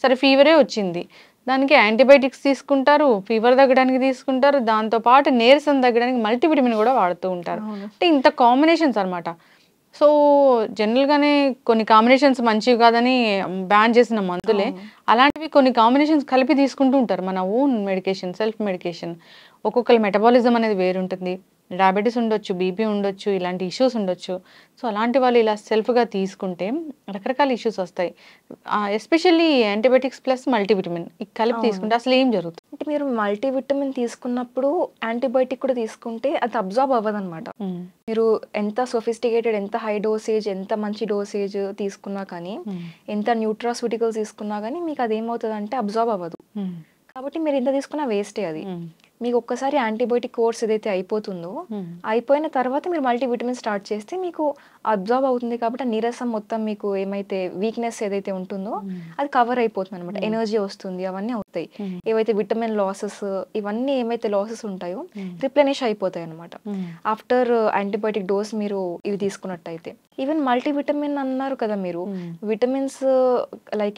సరే ఫీవరే వచ్చింది. దానికి యాంటీబయాటిక్స్ తీసుకుంటారు, ఫీవర్ తగ్గడానికి తీసుకుంటారు. దాంతో పాటు నీరసం తగ్గడానికి మల్టీవిటమిన్ కూడా వాడుతూ ఉంటారు. అవును. అంటే ఇంత కాంబినేషన్స్ అనమాట. సో, జనరల్‌గానే కొన్ని కాంబినేషన్స్ మంచివి కాదని బ్యాన్ చేసిన మందులే, అవును. అలాంటివి కొన్ని కాంబినేషన్స్ కలిపి తీసుకుంటూ ఉంటారు. మన ఓన్ మెడికేషన్, సెల్ఫ్ మెడికేషన్. ఒక్కొక్కళ్ళ మెటబాలిజం అనేది వేరుంటుంది. డయాబెటిస్ ఉండొచ్చు, బీపీ ఉండొచ్చు, ఇలాంటి ఇష్యూస్ ఉండొచ్చు. సో, అలాంటి వాళ్ళు ఇలా సెల్ఫ్‌గా తీసుకుంటే రకరకాల ఇష్యూస్ వస్తాయి. ఎస్పెషల్లీ యాంటీబయాటిక్స్ ప్లస్ మల్టీవిటమిన్ ఇది కలిపి అవును. తీసుకుంటే అసలు ఏం జరుగుతుంది? అంటే మీరు మల్టీవిటమిన్ తీసుకున్నప్పుడు యాంటీబయాటిక్ కూడా తీసుకుంటే అది అబ్జార్బ్ అవ్వదనమాట. హ్మ్. మీరు ఎంత సోఫిస్టికేటెడ్, ఎంత హై డోసేజ్, ఎంత మంచి డోసేజ్ తీసుకున్నా కానీ, హ్మ్. ఎంత న్యూట్రాస్యూటికల్స్ తీసుకున్నా కానీ మీకు అదేమవుతదంటే అబ్జార్బ్ అవ్వదు. హ్మ్. కాబట్టి మీరు ఎంత తీసుకున్నా వేస్టే అది. హ్మ్. మీకు ఒక్కసారి యాంటీబయాటిక్ కోర్స్ ఏదైతే అయిపోతుందో, హ్మ్. అయిపోయిన తర్వాత మీరు మల్టీవిటమిన్ స్టార్ట్ చేస్తే మీకు అబ్జార్బ్ అవుతుంది కాబట్టి ఆ నీరసం మొత్తం మీకు ఏమైతే వీక్‌నెస్ ఏదైతే ఉంటుందో హ్మ్. అది కవర్ అయిపోతుందనమాట. హ్మ్. ఎనర్జీ వస్తుంది అవన్నీ అవుతాయి. హ్మ్. ఏవైతే విటమిన్ లాసెస్ ఇవన్నీ ఏమైతే లాసెస్ ఉంటాయో హ్మ్. రిప్లెనిష్ అయిపోతాయనమాట. హ్మ్. ఆఫ్టర్ యాంటీబయాటిక్ డోస్ మీరు ఇవి తీసుకున్నట్టయితే. ఈవెన్ మల్టీవిటమిన్ అన్నారు కదా మీరు. హ్మ్. Vitamins like